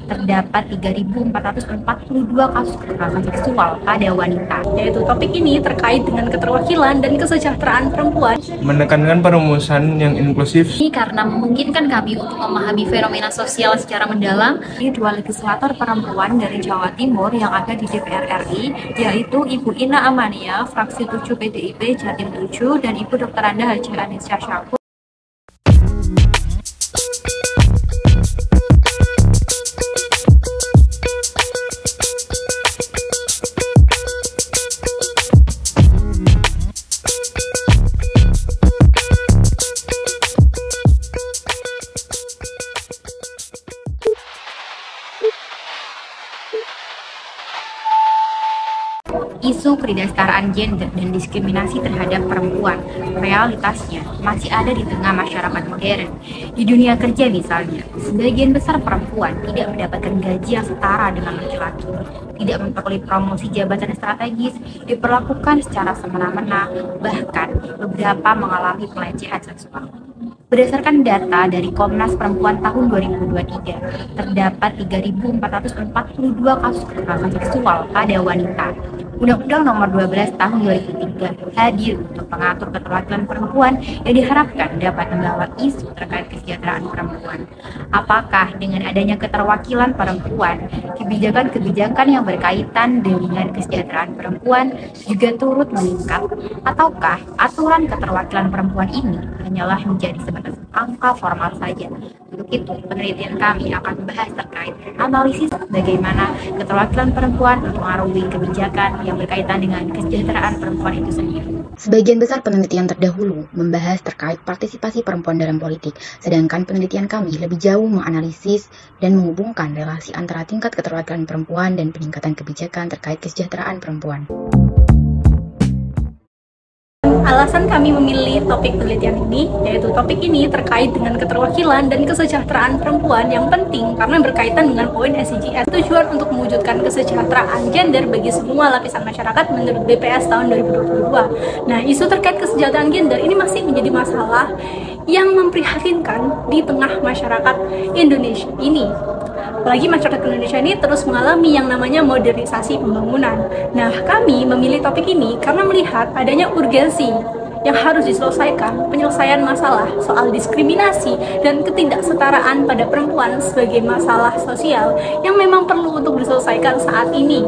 terdapat 3.442 kasus kekerasan seksual pada wanita. Yaitu topik ini terkait dengan keterwakilan dan kesejahteraan perempuan. Menekankan perumusan yang inklusif Ini karena memungkinkan kami untuk memahami fenomena sosial secara mendalam. Dua legislator perempuan dari Jawa Timur yang ada di DPR RI, yaitu Ibu Ina Amania, fraksi 7 PDIP Jatim 7, dan Ibu Dr. Anda Haji Anisya Syakur. Isu ketidaksetaraan gender dan diskriminasi terhadap perempuan realitasnya masih ada di tengah masyarakat modern. Di dunia kerja misalnya, sebagian besar perempuan tidak mendapatkan gaji yang setara dengan laki-laki, tidak memperoleh promosi jabatan strategis, diperlakukan secara semena-mena, bahkan beberapa mengalami pelecehan seksual. Berdasarkan data dari Komnas Perempuan tahun 2023, terdapat 3.442 kasus kekerasan seksual pada wanita. Undang-Undang Nomor 12 Tahun 2003 hadir untuk mengatur keterwakilan perempuan yang diharapkan dapat membawa isu terkait kesejahteraan perempuan. Apakah dengan adanya keterwakilan perempuan, kebijakan-kebijakan yang berkaitan dengan kesejahteraan perempuan juga turut meningkat? Ataukah aturan keterwakilan perempuan ini hanyalah menjadi sebatas angka formal saja? Untuk itu, penelitian kami akan membahas terkait analisis bagaimana keterwakilan perempuan mempengaruhi kebijakan yang berkaitan dengan kesejahteraan perempuan itu sendiri. Sebagian besar penelitian terdahulu membahas terkait partisipasi perempuan dalam politik, sedangkan penelitian kami lebih jauh menganalisis dan menghubungkan relasi antara tingkat keterwakilan perempuan dan peningkatan kebijakan terkait kesejahteraan perempuan. Alasan kami memilih topik penelitian ini, yaitu topik ini terkait dengan keterwakilan dan kesejahteraan perempuan yang penting karena berkaitan dengan poin SDGs, tujuan untuk mewujudkan kesejahteraan gender bagi semua lapisan masyarakat menurut BPS tahun 2022. Nah, isu terkait kesejahteraan gender ini masih menjadi masalah yang memprihatinkan di tengah masyarakat Indonesia ini. Apalagi masyarakat Indonesia ini terus mengalami yang namanya modernisasi pembangunan. Nah, kami memilih topik ini karena melihat adanya urgensi yang harus diselesaikan, penyelesaian masalah soal diskriminasi dan ketidaksetaraan pada perempuan sebagai masalah sosial yang memang perlu untuk diselesaikan saat ini.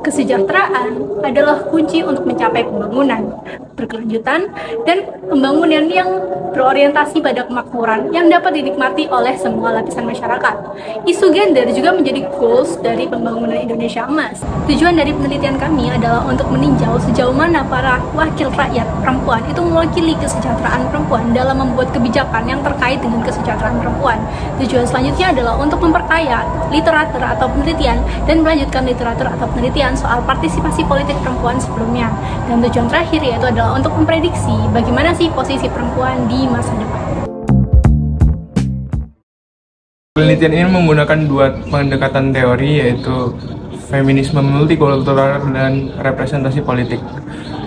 Kesejahteraan adalah kunci untuk mencapai pembangunan berkelanjutan dan pembangunan yang berorientasi pada kemakmuran yang dapat dinikmati oleh semua lapisan masyarakat. Isu gender juga menjadi goals dari pembangunan Indonesia Emas. Tujuan dari penelitian kami adalah untuk meninjau sejauh mana para wakil rakyat perempuan itu mewakili kesejahteraan perempuan dalam membuat kebijakan yang terkait dengan kesejahteraan perempuan. Tujuan selanjutnya adalah untuk memperkaya literatur atau penelitian dan melanjutkan literatur atau penelitian soal partisipasi politik perempuan sebelumnya. Dan tujuan terakhir yaitu adalah untuk memprediksi bagaimana sih posisi perempuan di masa depan. Penelitian ini menggunakan dua pendekatan teori, yaitu feminisme multikultural dan representasi politik.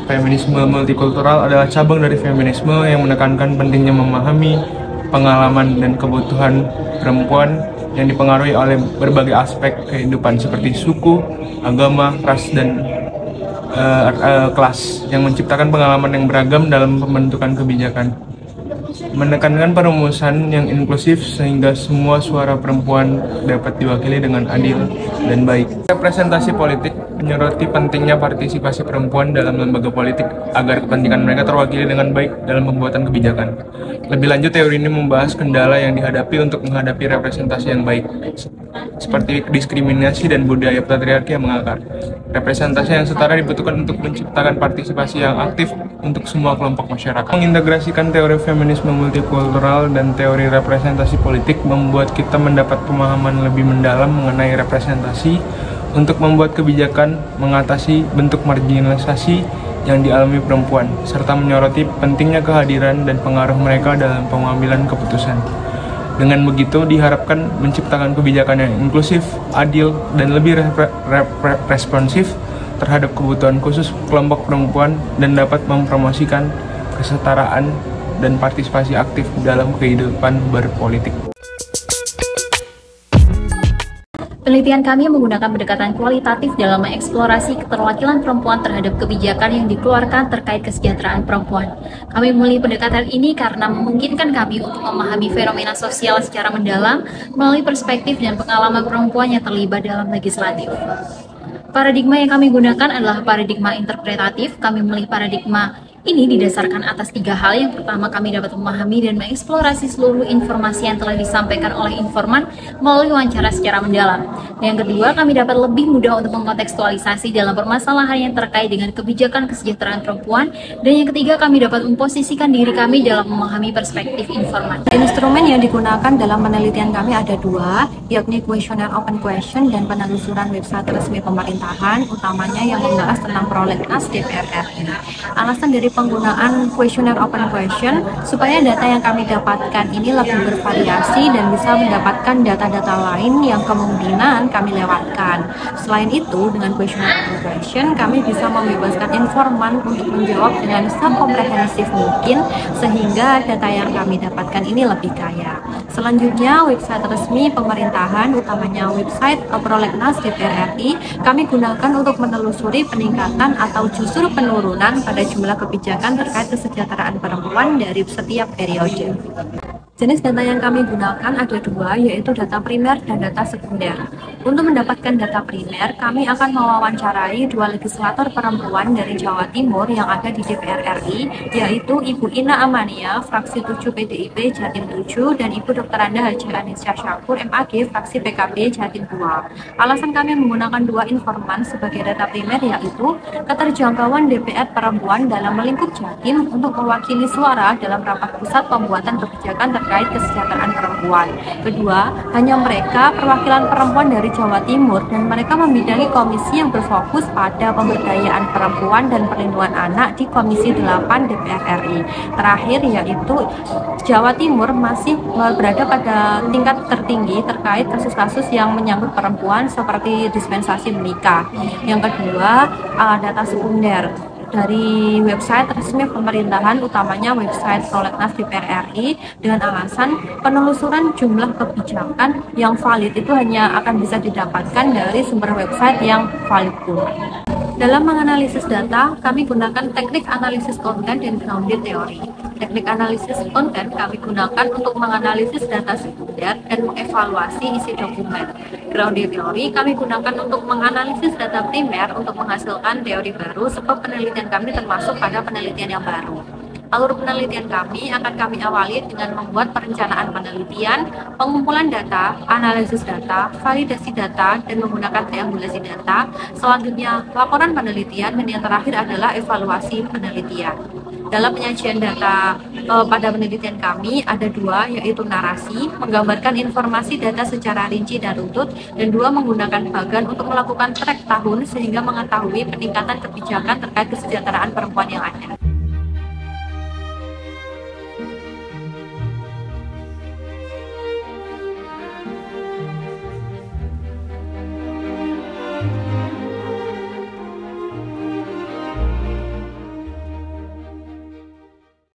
Feminisme multikultural adalah cabang dari feminisme yang menekankan pentingnya memahami pengalaman dan kebutuhan perempuan yang dipengaruhi oleh berbagai aspek kehidupan seperti suku, agama, ras, dan kelas, yang menciptakan pengalaman yang beragam dalam pembentukan kebijakan. Menekankan perumusan yang inklusif sehingga semua suara perempuan dapat diwakili dengan adil dan baik. Representasi politik menyoroti pentingnya partisipasi perempuan dalam lembaga politik agar kepentingan mereka terwakili dengan baik dalam pembuatan kebijakan. Lebih lanjut, teori ini membahas kendala yang dihadapi untuk menghadapi representasi yang baik, seperti diskriminasi dan budaya patriarki yang mengakar. Representasi yang setara dibutuhkan untuk menciptakan partisipasi yang aktif untuk semua kelompok masyarakat. Mengintegrasikan teori feminisme multikultural dan teori representasi politik membuat kita mendapat pemahaman lebih mendalam mengenai representasi untuk membuat kebijakan mengatasi bentuk marginalisasi yang dialami perempuan, serta menyoroti pentingnya kehadiran dan pengaruh mereka dalam pengambilan keputusan. Dengan begitu, diharapkan menciptakan kebijakan yang inklusif, adil, dan lebih responsif terhadap kebutuhan khusus kelompok perempuan dan dapat mempromosikan kesetaraan dan partisipasi aktif dalam kehidupan berpolitik. Penelitian kami menggunakan pendekatan kualitatif dalam mengeksplorasi keterwakilan perempuan terhadap kebijakan yang dikeluarkan terkait kesejahteraan perempuan. Kami memilih pendekatan ini karena memungkinkan kami untuk memahami fenomena sosial secara mendalam melalui perspektif dan pengalaman perempuan yang terlibat dalam legislatif. Paradigma yang kami gunakan adalah paradigma interpretatif. Kami memilih paradigma ini didasarkan atas 3 hal. Yang pertama, kami dapat memahami dan mengeksplorasi seluruh informasi yang telah disampaikan oleh informan melalui wawancara secara mendalam. Yang kedua, kami dapat lebih mudah untuk mengkontekstualisasi dalam permasalahan yang terkait dengan kebijakan kesejahteraan perempuan. Dan yang ketiga, kami dapat memposisikan diri kami dalam memahami perspektif informan. Instrumen yang digunakan dalam penelitian kami ada 2, yakni kuesioner open question dan penelusuran website resmi pemerintahan, utamanya yang membahas tentang prolegnas DPR RI. Alasan dari penggunaan kuesioner open question supaya data yang kami dapatkan ini lebih bervariasi dan bisa mendapatkan data-data lain yang kemungkinan kami lewatkan. Selain itu, dengan kuesioner open question kami bisa membebaskan informan untuk menjawab dengan sekomprehensif mungkin sehingga data yang kami dapatkan ini lebih kaya. Selanjutnya, website resmi pemerintahan, utamanya website prolegnas DPR RI, kami gunakan untuk menelusuri peningkatan atau justru penurunan pada jumlah kebijakan terkait kesejahteraan perempuan dari setiap periode. Jenis data yang kami gunakan ada 2, yaitu data primer dan data sekunder. Untuk mendapatkan data primer, kami akan mewawancarai 2 legislator perempuan dari Jawa Timur yang ada di DPR RI, yaitu Ibu Ina Amania, fraksi 7 PDIP Jatim 7, dan Ibu Dr. Anda Haji Anisya Syakur, MAG, fraksi PKB Jatim 2. Alasan kami menggunakan 2 informan sebagai data primer yaitu keterjangkauan DPR perempuan dalam melingkup Jatim untuk mewakili suara dalam rapat pusat pembuatan kebijakan terkait kesejahteraan perempuan. Kedua, hanya mereka perwakilan perempuan dari Jawa Timur dan mereka membidangi komisi yang berfokus pada pemberdayaan perempuan dan perlindungan anak di Komisi 8 DPR RI. Terakhir yaitu Jawa Timur masih berada pada tingkat tertinggi terkait kasus-kasus yang menyangkut perempuan seperti dispensasi menikah. Yang kedua, data sekunder dari website resmi pemerintahan, utamanya website prolegnas DPR RI, dengan alasan penelusuran jumlah kebijakan yang valid itu hanya akan bisa didapatkan dari sumber website yang valid pula. Dalam menganalisis data, kami gunakan teknik analisis konten dan grounded teori. Teknik analisis konten kami gunakan untuk menganalisis data sekunder dan mengevaluasi isi dokumen. Grounded teori kami gunakan untuk menganalisis data primer untuk menghasilkan teori baru, sebab penelitian kami termasuk pada penelitian yang baru. Alur penelitian kami akan kami awali dengan membuat perencanaan penelitian, pengumpulan data, analisis data, validasi data, dan menggunakan triangulasi data. Selanjutnya, laporan penelitian, dan yang terakhir adalah evaluasi penelitian. Dalam penyajian data pada penelitian kami ada 2, yaitu narasi, menggambarkan informasi data secara rinci dan runtut, dan 2, menggunakan bagan untuk melakukan track tahun sehingga mengetahui peningkatan kebijakan terkait kesejahteraan perempuan yang ada.